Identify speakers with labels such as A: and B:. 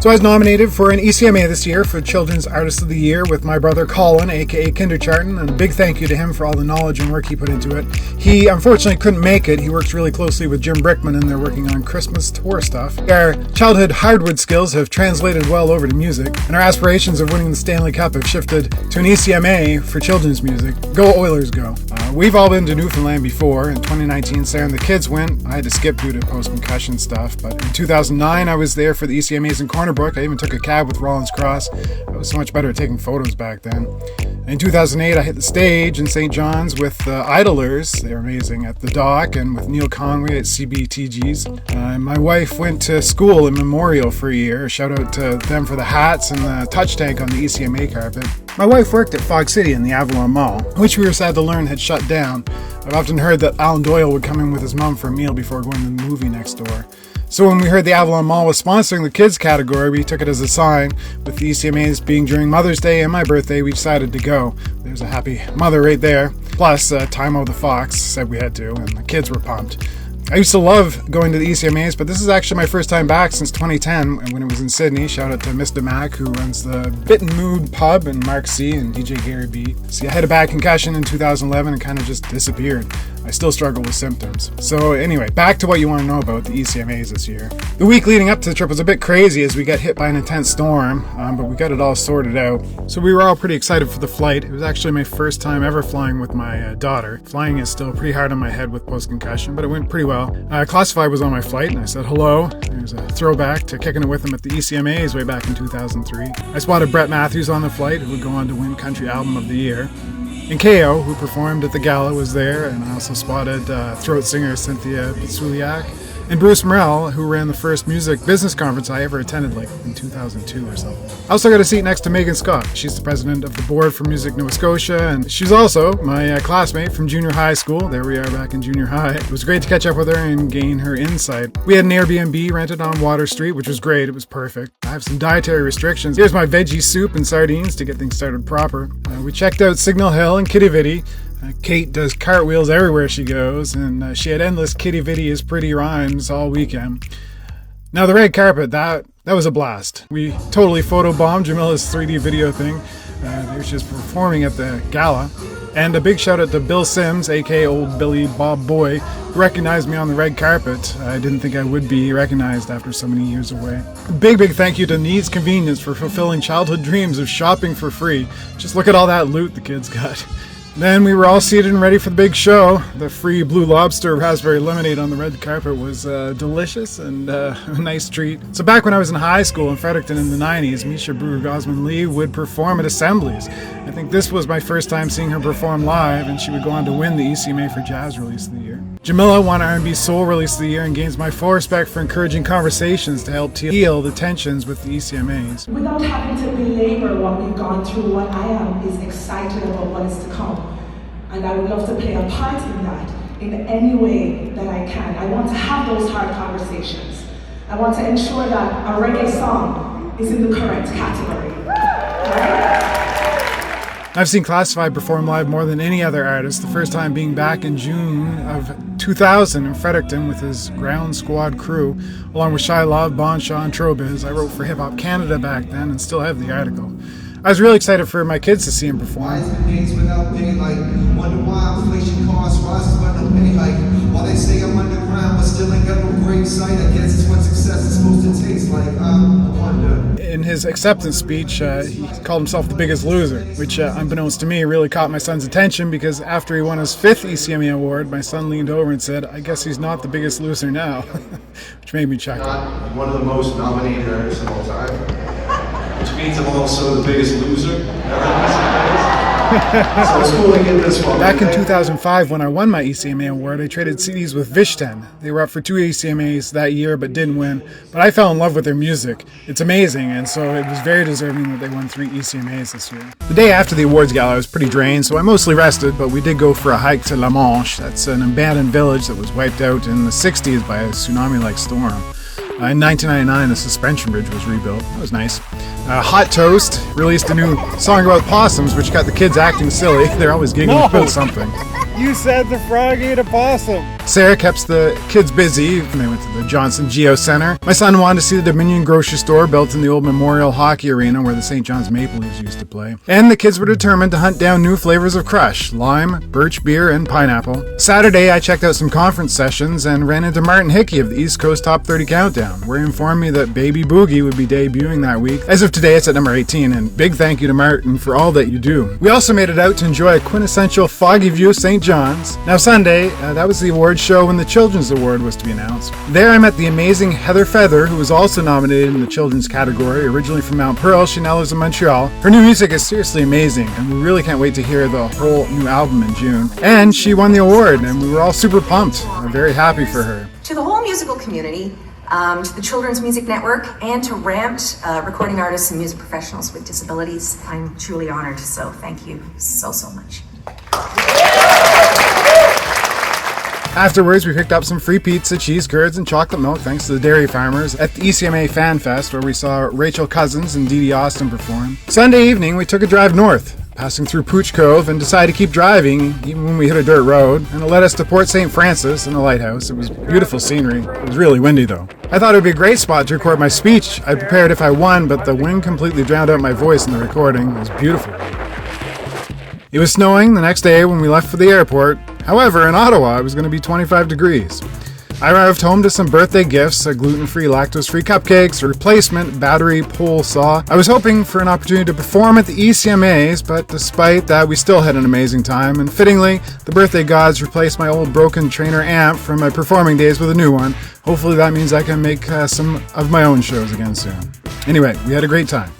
A: So I was nominated for an ECMA this year for Children's Artist of the Year with my brother Colin, aka Kindercharten, and a big thank you to him for all the knowledge and work he put into it. He unfortunately couldn't make it. He works really closely with Jim Brickman and they're working on Christmas tour stuff. Our childhood hardwood skills have translated well over to music, and our aspirations of winning the Stanley Cup have shifted to an ECMA for children's music. Go Oilers, go. We've all been to Newfoundland before. In 2019, Sarah and the kids went. I had to skip due to post-concussion stuff, but in 2009 I was there for the ECMAs in Corner Brook. I even took a cab with Rollins Cross. I was so much better at taking photos back then. In 2008, I hit the stage in St. John's with the Idlers. They were amazing at the Dock, and with Neil Conway at CBTG's. My wife went to school in Memorial for a year. Shout out to them for the hats and the touch tank on the ECMA carpet. My wife worked at Fog City in the Avalon Mall, which we were sad to learn had shut down. I've often heard that Alan Doyle would come in with his mom for a meal before going to the movie next door. So when we heard the Avalon Mall was sponsoring the kids category, we took it as a sign. With the ECMAs being during Mother's Day and my birthday, we decided to go. There's a happy mother right there. Plus, Timo the Fox said we had to, and the kids were pumped. I used to love going to the ECMAs, but this is actually my first time back since 2010 when it was in Sydney. Shout out to Mr. Mac, who runs the Bit and Mood Pub, and Mark C. and DJ Gary B. See, I had a bad concussion in 2011 and kind of just disappeared. I still struggle with symptoms. So anyway, back to what you want to know about the ECMAs this year. The week leading up to the trip was a bit crazy as we got hit by an intense storm, but we got it all sorted out. So we were all pretty excited for the flight. It was actually my first time ever flying with my daughter. Flying is still pretty hard on my head with post-concussion, but it went pretty well. Classified was on my flight and I said hello. There's a throwback to kicking it with him at the ECMAs way back in 2003. I spotted Brett Matthews on the flight, who would go on to win Country Album of the Year. And KO, who performed at the gala, was there, and I also spotted throat singer Cynthia Pitsuliak, and Bruce Morell, who ran the first music business conference I ever attended, like in 2002 or something. I also got a seat next to Megan Scott. She's the president of the board for Music Nova Scotia, and she's also my classmate from junior high school. There we are back in junior high. It was great to catch up with her and gain her insight. We had an Airbnb rented on Water Street, which was great. It was perfect. I have some dietary restrictions. Here's my veggie soup and sardines to get things started proper. We checked out Signal Hill and Kitty Vitty. Kate does cartwheels everywhere she goes, and she had endless Kitty Vitty's pretty rhymes all weekend. Now the red carpet, that was a blast. We totally photobombed Jamila's 3D video thing. They were just performing at the gala. And a big shout out to Bill Sims, aka Old Billy Bob Boy, who recognized me on the red carpet. I didn't think I would be recognized after so many years away. Big thank you to Needs Convenience for fulfilling childhood dreams of shopping for free. Just look at all that loot the kids got. Then we were all seated and ready for the big show. The free Blue Lobster raspberry lemonade on the red carpet was delicious and a nice treat. So back when I was in high school in Fredericton in the 90s, Misha Brewer-Gosman-Lee would perform at assemblies. I think this was my first time seeing her perform live, and she would go on to win the ECMA for Jazz Release of the Year. Jamila won R&B Soul Release of the Year and gains my full respect for encouraging conversations to help heal the tensions with the ECMAs.
B: Without having to belabor what we've gone through, what I am is excited about what is to come. And I would love to play a part in that in any way that I can. I want to have those hard conversations. I want to ensure that a reggae song is in the correct category. Right?
A: I've seen Classified perform live more than any other artist, the first time being back in June of 2000 in Fredericton with his Ground Squad crew, along with Shy Love, Bonshaw, and Trobiz. I wrote for Hip Hop Canada back then and still have the article. I was really excited for my kids to see him perform.
C: Without pay, like, wonder why inflation costs rises but no pay, like, while they say I'm underground but still ain't got no great sight. I guess it's what success is supposed to taste like. I wonder.
A: In his acceptance speech, he called himself the biggest loser, which, unbeknownst to me, really caught my son's attention because after he won his 5th ECMA award, my son leaned over and said, "I guess he's not the biggest loser now," which made me chuckle.
D: Not one of the most nominated artists of all time, which means I'm also the biggest loser. So it's cool to get this one.
A: Back in 2005, when I won my ECMA award, I traded CDs with Vishten. They were up for 2 ECMAs that year but didn't win. But I fell in love with their music. It's amazing, and so it was very deserving that they won 3 ECMAs this year. The day after the awards gala, I was pretty drained, so I mostly rested, but we did go for a hike to La Manche. That's an abandoned village that was wiped out in the 60s by a tsunami-like storm. In 1999, the suspension bridge was rebuilt. That was nice. Hot Toast released a new song about possums, which got the kids acting silly. They're always giggling about something.
E: You said the frog ate a possum.
A: Sarah kept the kids busy when they went to the Johnson Geo Center. My son wanted to see the Dominion grocery store built in the old Memorial Hockey Arena where the St. John's Maple Leafs used to play. And the kids were determined to hunt down new flavors of Crush, lime, birch beer, and pineapple. Saturday, I checked out some conference sessions and ran into Martin Hickey of the East Coast Top 30 Countdown, where he informed me that Baby Boogie would be debuting that week. As of today, it's at number 18, and big thank you to Martin for all that you do. We also made it out to enjoy a quintessential foggy view of St. John's. Now Sunday, that was the awards show when the Children's Award was to be announced. There I met the amazing Heather Feather, who was also nominated in the children's category. Originally from Mount Pearl, she now lives in Montreal. Her new music is seriously amazing, and we really can't wait to hear the whole new album in June. And she won the award, and we were all super pumped. I'm very happy for her.
F: To the whole musical community, to the Children's Music Network, and to RAMPT, recording artists and music professionals with disabilities, I'm truly honored, so thank you so much.
A: Afterwards, we picked up some free pizza, cheese curds, and chocolate milk thanks to the dairy farmers at the ECMA Fan Fest, where we saw Rachel Cousins and Dee Dee Austin perform. Sunday evening, we took a drive north, passing through Pooch Cove, and decided to keep driving even when we hit a dirt road, and it led us to Port St. Francis and the lighthouse. It was beautiful scenery. It was really windy though. I thought it would be a great spot to record my speech. I prepared if I won, but the wind completely drowned out my voice in the recording. It was beautiful. It was snowing the next day when we left for the airport. However, in Ottawa, it was going to be 25 degrees. I arrived home to some birthday gifts, a gluten-free, lactose-free cupcakes, a replacement battery pole saw. I was hoping for an opportunity to perform at the ECMAs, but despite that, we still had an amazing time, and fittingly, the birthday gods replaced my old broken trainer amp from my performing days with a new one. Hopefully that means I can make some of my own shows again soon. Anyway, we had a great time.